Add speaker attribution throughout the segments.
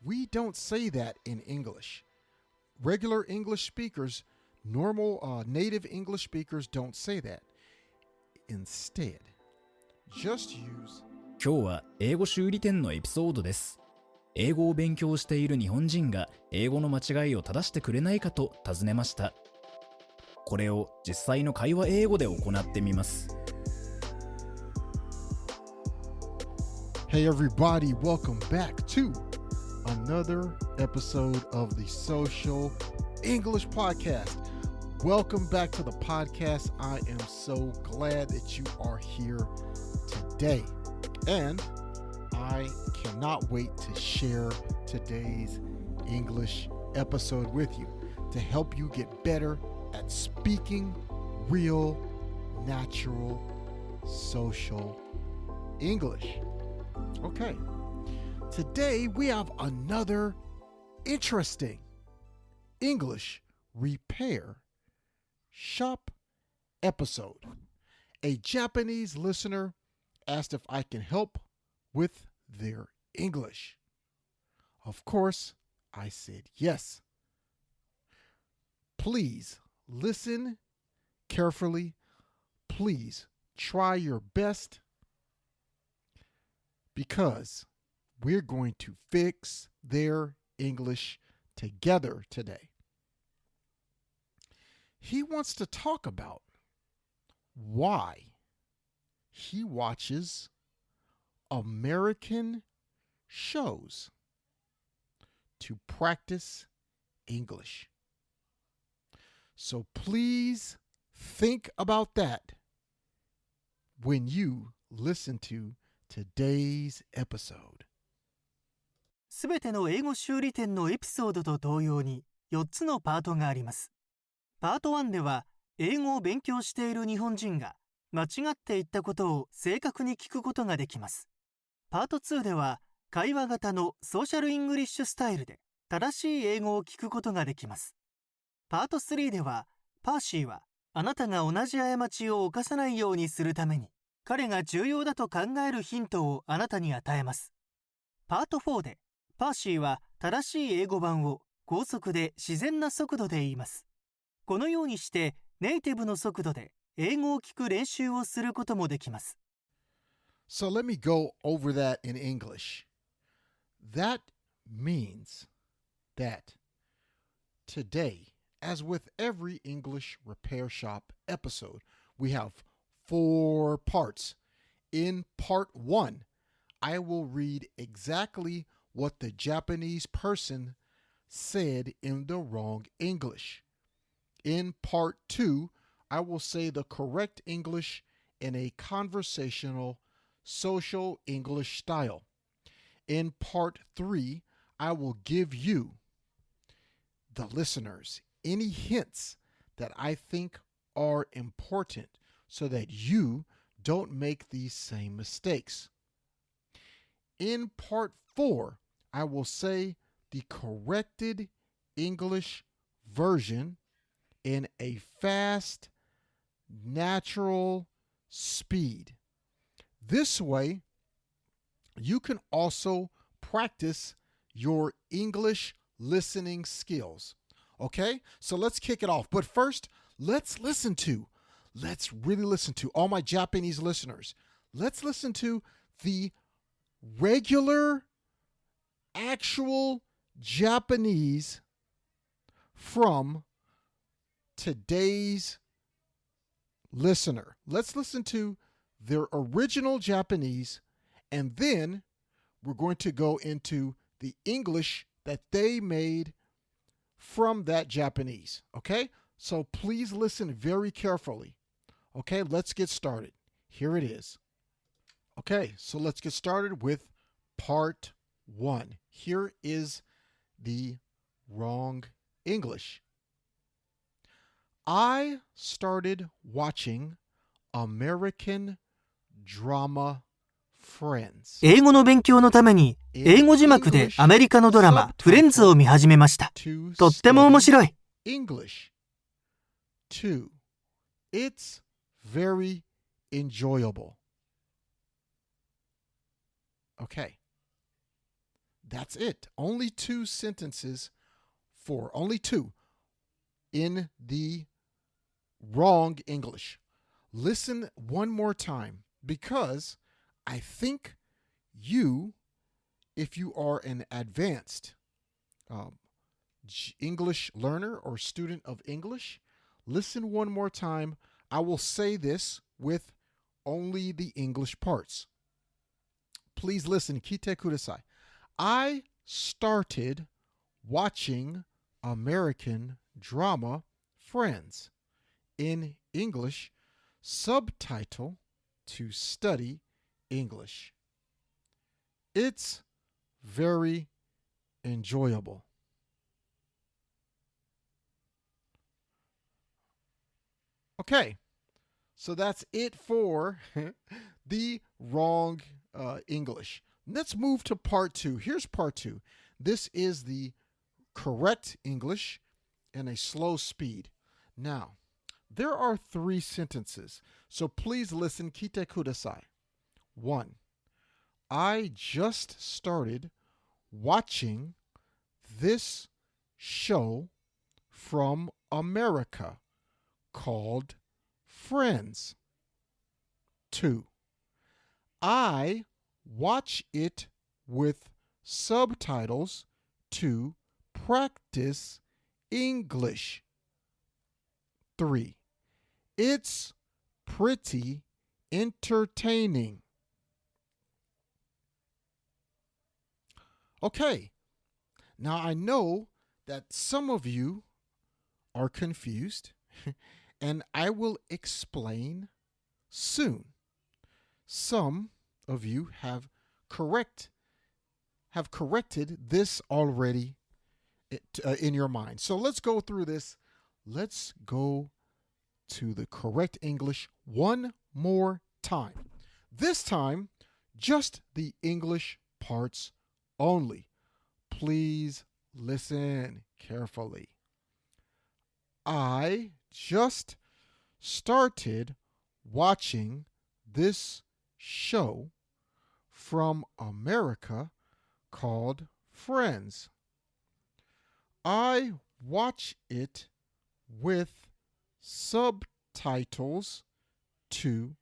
Speaker 1: We don't say that in English. Regular English speakers, normal native English speakers don't say that. Instead, just use...
Speaker 2: 今日は英語修理店のエピソードです。英語を勉強している日本人が英語の間違いを正してくれないかと尋ねました。これを実際の会話英語で行ってみます。
Speaker 1: Hey everybody, welcome back to another episode of the Social English Podcast. Welcome back to the podcast. I am so glad that you are here today. And I cannot wait to share today's English episode with you to help you get better at speaking real, natural, social English. Okay, today we have another interesting English repair shop episode. A Japanese listener asked if I can help with their English. Of course, I said yes. Please listen carefully. Please try your best because we're going to fix their English together today. He wants to talk about why he watches American shows to practice English. So please think about that when you listen to today's episode.
Speaker 3: すべての英語修理店のエピソードと同様に4つのパートがあります。パート1では英語を勉強している日本人が間違って言ったことを正確に聞くことができます。パート2では会話型のソーシャルイングリッシュスタイルで正しい英語を聞くことができます。パート3ではパーシーはあなたが同じ過ちを犯さないようにするために彼が重要だと考えるヒントをあなたに与えます。パート4でパーシーは正しい英語版を高速で自然な速度で言います。このようにしてネイティブの速度で英語を聞く練習をすることもできます。
Speaker 1: So let me go over that in English. That means that today, as with every English repair shop episode, we have 4 parts. In part 1, I will read exactly what the Japanese person said in the wrong English. In part 2, I will say the correct English in a conversational, social English style. In part 3, I will give you, the listeners, any hints that I think are important so that you don't make these same mistakes. In part 4, I will say the corrected English version in a fast, natural speed. This way, you can also practice your English listening skills. Okay? So let's kick it off. But first, let's really listen to all my Japanese listeners. Let's listen to the regular, actual Japanese from today's listener. Let's listen to their original Japanese, and then we're going to go into the English that they made from that Japanese. Okay? So please listen very carefully. Okay, let's get started. Here it is. Okay, so let's get started with part 1. Here is the wrong English. I started watching American Dorama Friends.
Speaker 3: 英語の勉強のために英語字幕でアメリカのドラマフレンズを見始めました。とっても面白い。
Speaker 1: English. 2. It's very enjoyable. Okay. That's it. Only 2 sentences only 2 in the wrong English. Listen one more time because I think if you are an advanced English learner or student of English, listen one more time. I will say this with only the English parts. Please listen. 聞いてください. I started watching American drama Friends in English subtitle to study English. It's very enjoyable. Okay, so that's it for the wrong English. Let's move to part 2. Here's part 2. This is the correct English in a slow speed. Now, there are 3 sentences, so please listen. 聞いてください. 1. I just started watching this show from America called Friends. 2. I watch it with subtitles to practice English. 3. It's pretty entertaining. Okay, now I know that some of you are confused, and I will explain soon. Some of you have corrected this already in your mind. So let's go through this. Let's go to the correct English one more time. This time, just the English parts only. Please listen carefully. I just started watching this show from America called Friends. I watch it with subtitles to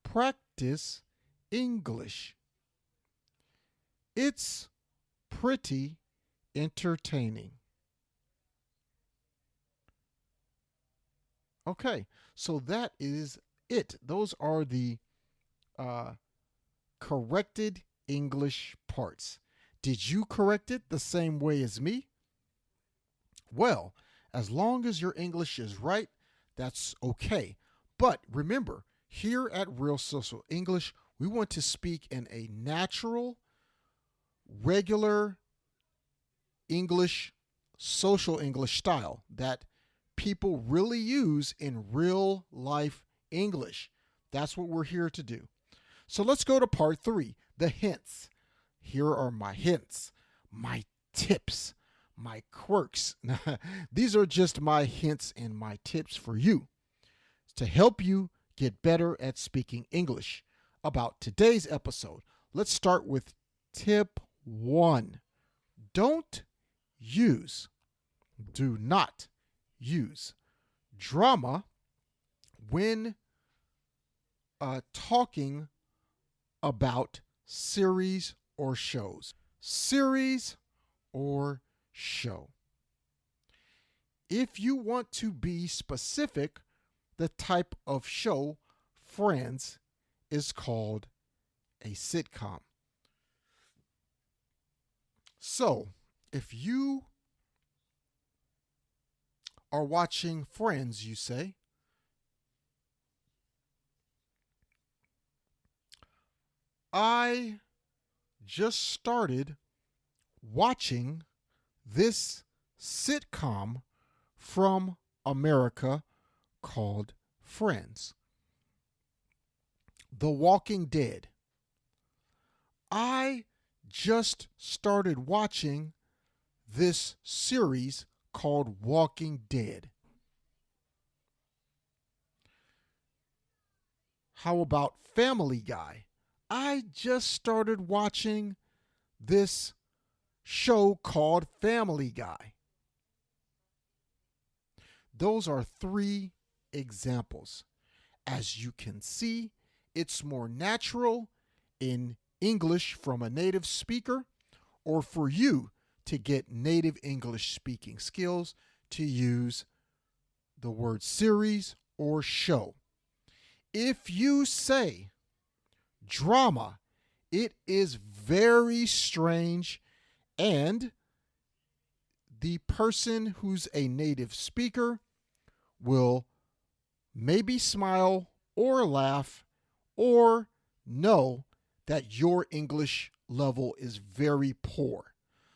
Speaker 1: practice English. It's pretty entertaining. Okay, so that is it. Those are the corrected English parts. Did you correct it the same way as me? Well, as long as your English is right, that's okay. But remember, here at Real Social English, we want to speak in a natural, regular English, social English style that people really use in real life English. That's what we're here to do. So let's go to part 3, the hints. Here are my hints, my tips, my quirks. These are just my hints and my tips for you to help you get better at speaking English. About today's episode, let's start with tip 1. Do not use drama when talking about series or shows. Series or show. If you want to be specific, the type of show, Friends, is called a sitcom. So, if you are watching Friends, you say, I just started watching this sitcom from America called Friends. The Walking Dead. I just started watching this series called Walking Dead. How about Family Guy? I just started watching this show called Family Guy. Those are three examples. As you can see, it's more natural in English from a native speaker or for you to get native English speaking skills to use the word series or show. If you say drama, it is very strange, and the person who's a native speaker will maybe smile or laugh or know that your English level is very poor.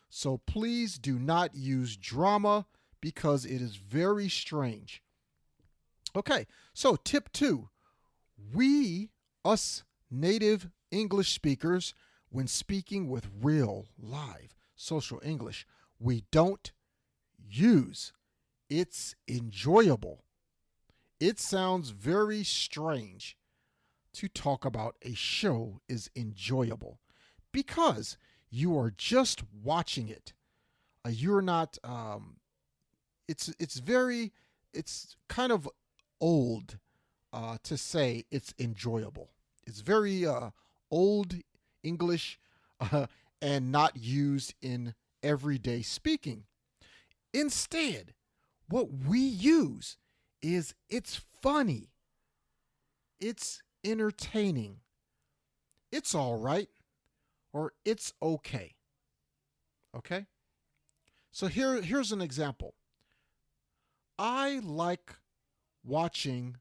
Speaker 1: So please do not use drama because it is very strange. Okay, so tip 2. Us native English speakers, when speaking with real, live, social English, we don't use "it's enjoyable." It sounds very strange to talk about a show is enjoyable because you are just watching it. You're not, it's kind of old to say it's enjoyable. It's very old English and not used in everyday speaking. Instead, what we use is it's funny, it's entertaining, it's all right, or it's okay. Okay? So here's an example. I like watching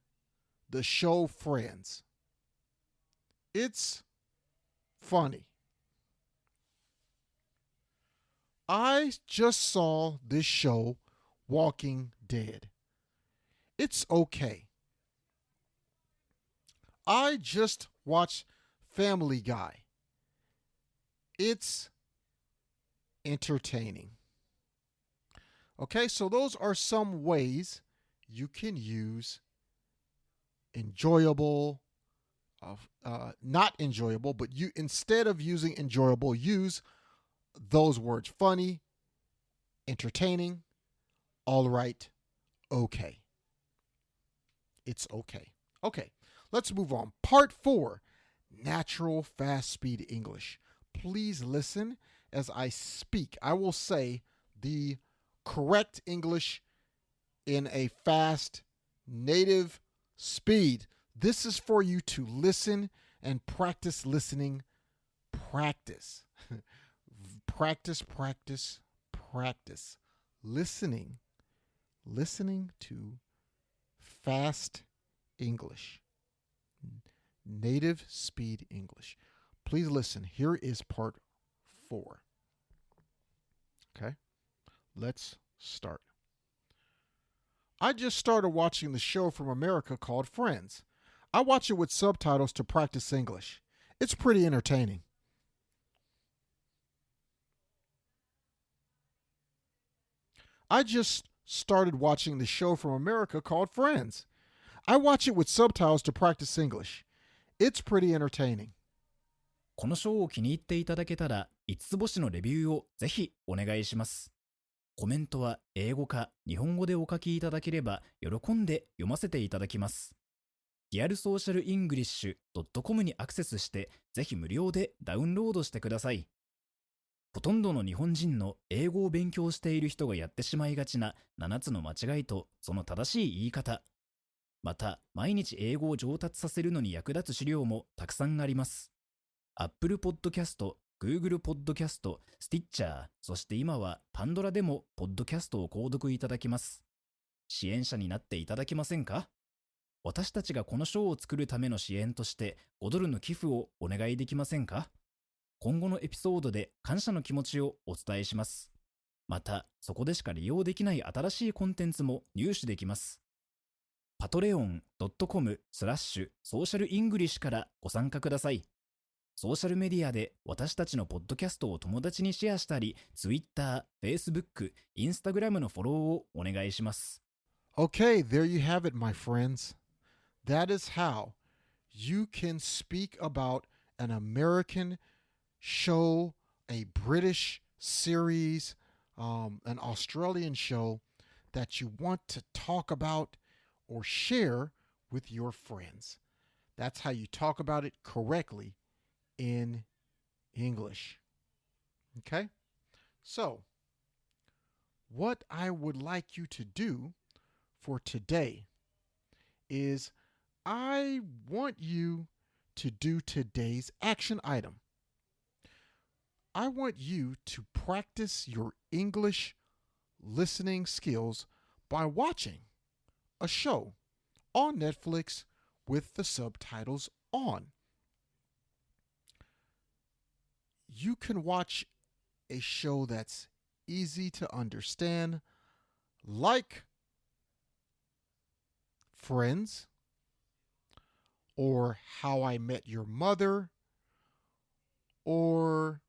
Speaker 1: the show Friends. It's funny. I just saw this show, Walking Dead. It's okay. I just watched Family Guy. It's entertaining. Okay, so those are some ways you can use enjoyable, not enjoyable, but you instead of using enjoyable, use those words: funny, entertaining, all right, okay. It's okay. Okay, let's move on. Part 4, natural fast speed English. Please listen as I speak. I will say the correct English in a fast native speed. This is for you to listen and practice listening. Practice. Practice, practice, practice. Listening to fast English. Native speed English. Please listen. Here is part 4. Okay, let's start. I just started watching the show from America called Friends. I watch it with subtitles to practice English. It's pretty entertaining. I just started watching the show from America called Friends. I watch it with subtitles to practice English. It's pretty entertaining.
Speaker 2: このショーを気に入っていただけたら5つ星のレビューをぜひお願いします。コメントは英語か日本語でお書きいただければ喜んで読ませていただきます。リアルソーシャルイングリッシュ .com にアクセスしてぜひ無料でダウンロードしてください。ほとんどの日本人の英語を勉強している人がやってしまいがちな7つの間違いとその正しい言い方。また、毎日英語を上達させるのに役立つ資料もたくさんあります。Apple Podcast、Google Podcast、Stitcher、そして今はパンドラでもポッドキャストを購読いただきます。支援者になっていただけませんか？私たちがこのショーを作るための支援として5ドルの寄付をお願いできませんか？今後のエピソードで感謝の気持ちをお伝えします。また、そこでしか利用できない新しいコンテンツも入手できます。patreon.com/socialenglish からご参加ください。ソーシャルメディアで私たちのポッドキャストを友達にシェアしたり、Twitter、Facebook、Instagram のフォローをお願いします。
Speaker 1: Okay, there you have it, my friends. That is how you can speak about an American show, a British series, an Australian show that you want to talk about or share with your friends. That's how you talk about it correctly in English. Okay? So, what I would like you to do for today is I want you to do today's action item. I want you to practice your English listening skills by watching a show on Netflix with the subtitles on. You can watch a show that's easy to understand, like Friends or How I Met Your Mother, or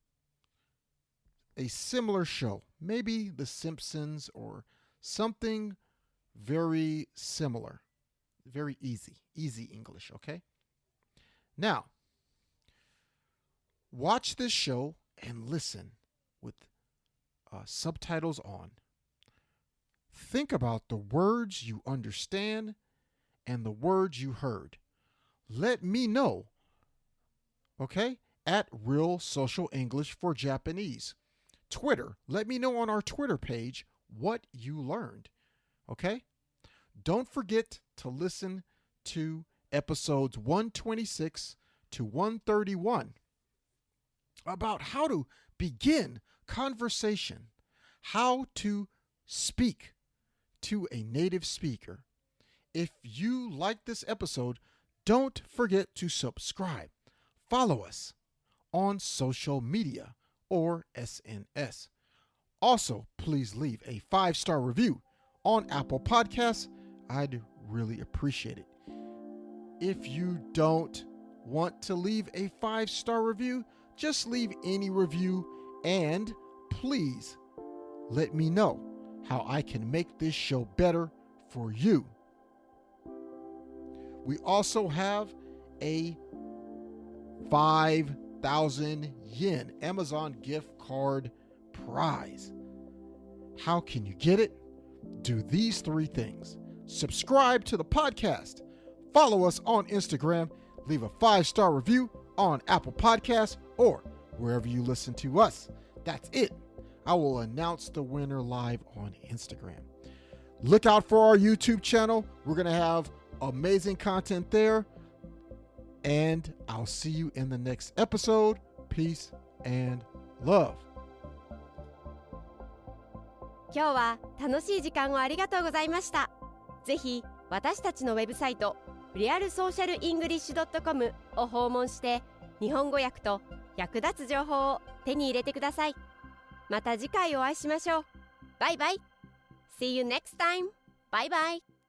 Speaker 1: a similar show, maybe The Simpsons or something very similar. Very easy English, okay? Now, watch this show and listen with subtitles on. Think about the words you understand and the words you heard. Let me know, okay? At Real Social English for Japanese. Twitter, let me know on our Twitter page what you learned, okay? Don't forget to listen to episodes 126 to 131 about how to begin conversation, how to speak to a native speaker. If you like this episode, don't forget to subscribe. Follow us on social media or SNS. Also, please leave a 5-star review on Apple Podcasts. I'd really appreciate it. If you don't want to leave a 5-star review, just leave any review and please let me know how I can make this show better for you. We also have a 5,000 yen Amazon gift card prize. How can you get it? Do these 3 things. Subscribe to the podcast. Follow us on Instagram. Leave a 5-star review on Apple Podcasts or wherever you listen to us. That's it. I will announce the winner live on Instagram. Look out for our YouTube channel. We're going to have amazing content there. And I'll see you in the next episode. Peace and love.
Speaker 4: 今日は楽しい時間をありがとうございました。ぜひ私たちのウェブサイト realsocialenglish.com を訪問して日本語訳と役立つ情報を手に入れてください。また次回お会いしましょう。バイバイ。See you next time. Bye bye.